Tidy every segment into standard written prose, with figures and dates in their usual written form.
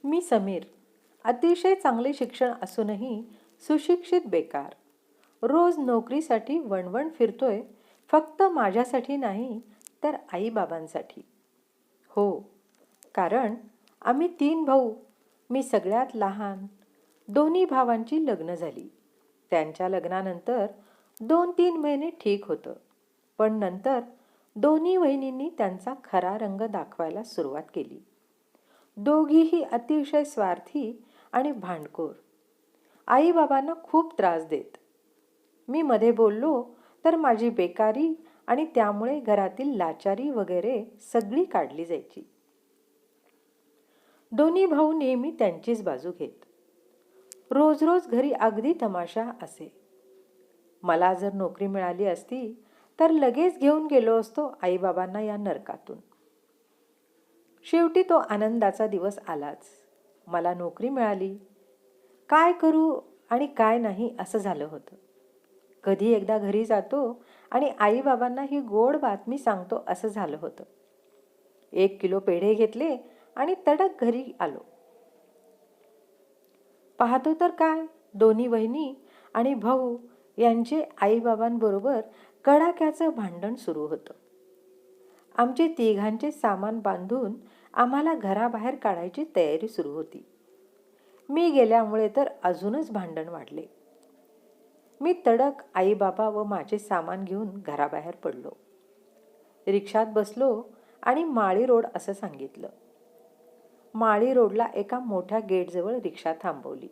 मी समीर. अतिशय चांगले शिक्षण असूनही सुशिक्षित बेकार. रोज नोकरीसाठी वणवण फिरतोय, फक्त माझ्यासाठी नाही तर आईबाबांसाठी. हो, कारण आम्ही 3 भाऊ. मी सगळ्यात लहान. दोन्ही भावांची लग्न झाली. त्यांच्या लग्नानंतर 2-3 महिने ठीक होतं. पण नंतर दोन्ही वहिनींनी त्यांचा खरा रंग दाखवायला सुरुवात केली. दोघीही अतिशय स्वार्थी आणि भांडखोर. आईबाबांना खूप त्रास देत. मी मध्ये बोललो तर माझी बेकारी आणि त्यामुळे घरातील लाचारी वगैरे सगळी काढली जायची. दोन्ही भाऊ नेहमी त्यांचीच बाजू घेत. रोज रोज घरी अगदी तमाशा असे. मला जर नोकरी मिळाली असती तर लगेच घेऊन गेलो असतो आईबाबांना या नरकातून. शेवटी तो आनंदाचा दिवस आलाच. मला नोकरी मिळाली. काय करू आणि काय नाही असं झालं होतं. कधी एकदा घरी जातो आणि आईबाबांना ही गोड बातमी सांगतो असं झालं होतं. 1 किलो पेढे घेतले आणि तडक घरी आलो. पाहतो तर काय, दोन्ही वहिनी आणि भाऊ यांचे आईबाबांबरोबर कडाक्याचं भांडण सुरू होतं. आमचे तिघांचे सामान बांधून आम्हाला घराबाहेर काढायची तयारी सुरू होती. मी गेल्यामुळे तर अजूनच भांडण वाढले. मी तडक आईबाबा व माझे सामान घेऊन घराबाहेर पडलो. रिक्षात बसलो आणि माळी रोड असं सांगितलं. माळी रोडला एका मोठ्या गेटजवळ रिक्षा थांबवली.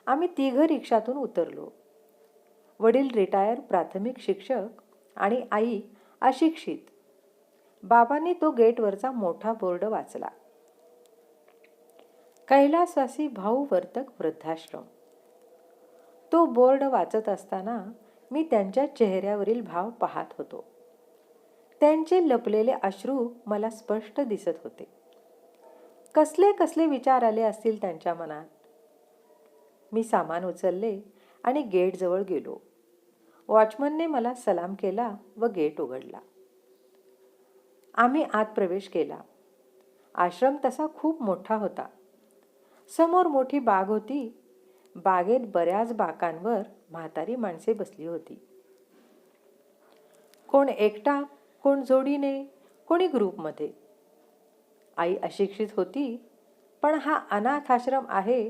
आम्ही तिघं रिक्षातून उतरलो. वडील रिटायर प्राथमिक शिक्षक आणि आई अशिक्षित. बाबांनी तो गेटवरचा मोठा बोर्ड वाचला. कैलासवासी भाऊ वर्तक वृद्धाश्रम. तो बोर्ड वाचत असताना मी त्यांच्या चेहऱ्यावरील भाव पाहत होतो. त्यांचे लपलेले अश्रू मला स्पष्ट दिसत होते. कसले कसले विचार आले असतील त्यांच्या मनात. मी सामान उचलले आणि गेटजवळ गेलो. वॉचमनने मला सलाम केला व गेट उघडला. आम्ही आत प्रवेश केला. आश्रम तसा खूप मोठा होता. समोर मोठी बाग होती. बागेत बऱ्याच बाकांवर म्हातारी माणसे बसली होती. कोण एकटा, कोण जोडीने, कोणी ग्रुपमध्ये. आई अशिक्षित होती, पण हा अनाथ आश्रम आहे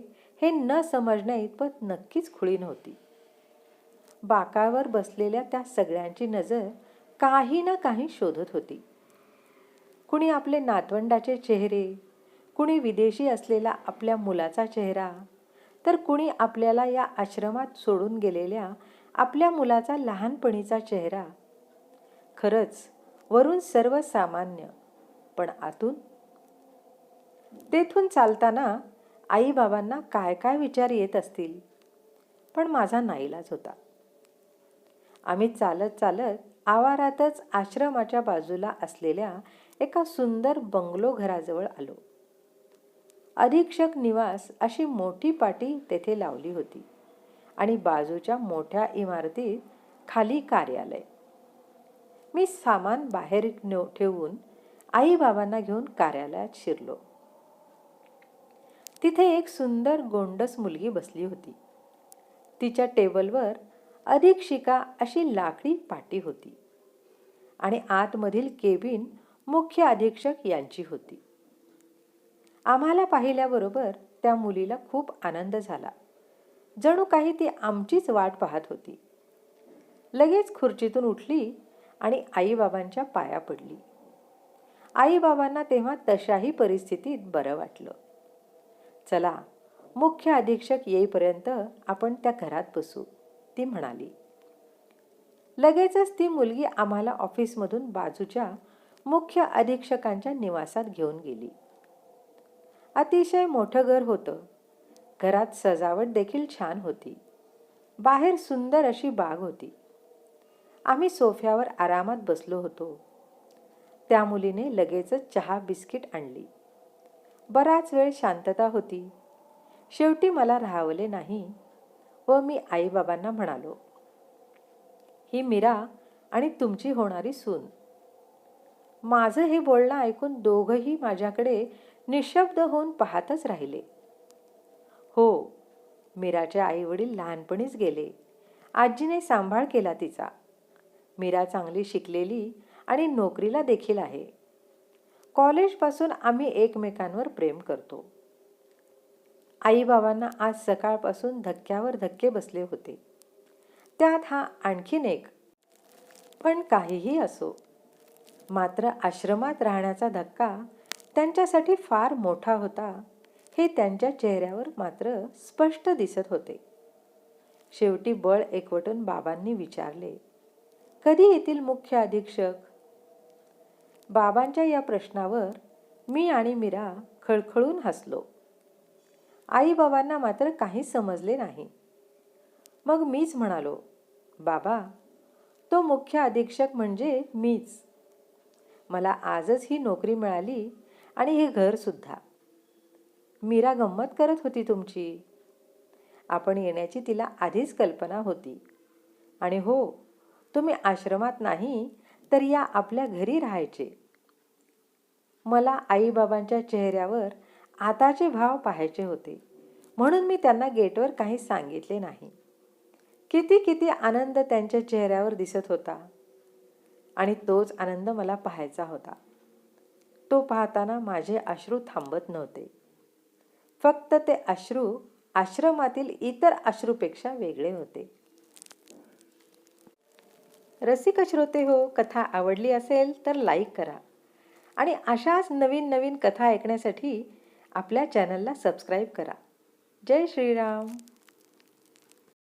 हे न समजण्या इतपत नक्कीच खुळी नव्हती. बाकावर बसलेल्या त्या सगळ्यांची नजर काही ना काही शोधत होती. कुणी आपले नातवंडाचे चेहरे, कुणी विदेशी असलेला आपल्या मुलाचा चेहरा, तर कुणी आपल्याला या आश्रमात सोडून गेलेल्या आपल्या मुलाचा लहानपणीचा चेहरा. खरंच वरून सर्व सामान्य, पण आतून. तेथून चालताना आईबाबांना काय काय विचार येत असतील, पण माझा नाईलाज होता. आम्ही चालत चालत आवारातच आश्रमाच्या बाजूला असलेल्या एका सुंदर बंगलो घराजवळ आलो. अधीक्षक निवास अशी मोठी पाटी तेथे लावली होती आणि बाजूच्या मोठ्या इमारतीत खाली कार्यालय. मी सामान बाहेर ठेवून आईबाबांना घेऊन कार्यालयात शिरलो. तिथे एक सुंदर गोंडस मुलगी बसली होती. तिच्या टेबलवर अधीक्षिका अशी लाकडी पाटी होती आणि आतमधील केबिन मुख्य अधीक्षक यांची होती. आम्हाला पाहिल्याबरोबर त्या मुलीला खूप आनंद झाला. जणू काही ती आमचीच वाट पाहत होती. लगेच खुर्चीतून उठली आणि आईबाबांच्या पाया पडली. आईबाबांना तेव्हा तशाही परिस्थितीत बरं वाटलं. चला, मुख्य अधीक्षक येईपर्यंत आपण त्या घरात बसू, ती म्हणाली. लगेचच ती मुलगी आम्हाला ऑफिसमधून बाजूच्या मुख्य अधीक्षकांच्या निवासात घेऊन गेली. अतिशय मोठं घर होतं. घरात सजावट देखील छान होती. बाहेर सुंदर अशी बाग होती. आम्ही सोफ्यावर आरामात बसलो होतो. त्या मुलीने लगेचच चहा बिस्किट आणली. बराच वेळ शांतता होती. शेवटी मला राहावले नाही व मी आईबाबांना म्हणालो, ही मीरा आणि तुमची होणारी सून. माझं हे बोलणं ऐकून दोघंही माझ्याकडे निशब्द होऊन पाहतच राहिले. हो, मीराचे आईवडील लहानपणीच गेले. आजीने सांभाळ केला तिचा. मीरा चांगली शिकलेली आणि नोकरीला देखील आहे. कॉलेजपासून आम्ही एकमेकांवर प्रेम करतो. आईबाबांना आज सकाळपासून धक्क्यावर धक्के बसले होते. त्यात हा आणखीन एक. पण काहीही असो, मात्र आश्रमात राहण्याचा धक्का त्यांच्यासाठी फार मोठा होता हे त्यांच्या चेहऱ्यावर मात्र स्पष्ट दिसत होते. शेवटी बळ एकवटून बाबांनी विचारले, कधी येतील मुख्य अधीक्षक? बाबांच्या या प्रश्नावर मी आणि मीरा खळखळून हसलो. आईबाबांना मात्र काहीच समजले नाही. मग मीच म्हणालो, बाबा, तो मुख्य अधीक्षक म्हणजे मीच. मला आजच ही नोकरी मिळाली आणि हे घरसुद्धा. मीरा गंमत करत होती तुमची. आपण येण्याची तिला आधीच कल्पना होती. आणि हो, तुम्ही आश्रमात नाही तर या आपल्या घरी राहायचे. मला आईबाबांच्या चेहऱ्यावर आताचे भाव पाहायचे होते, म्हणून मी त्यांना गेटवर काही सांगितले नाही. किती किती आनंद त्यांच्या चेहऱ्यावर दिसत होता आणि तोच आनंद मला पाहायचा होता. तो पाहताना माझे अश्रू थांबत नव्हते. फक्त ते अश्रू आश्रमातील इतर अश्रूपेक्षा वेगळे होते. रसिक श्रोते हो, कथा आवडली असेल तर लाईक करा आणि अशाच नवीन नवीन कथा ऐकण्यासाठी आपल्या चॅनलला सबस्क्राईब करा. जय श्रीराम.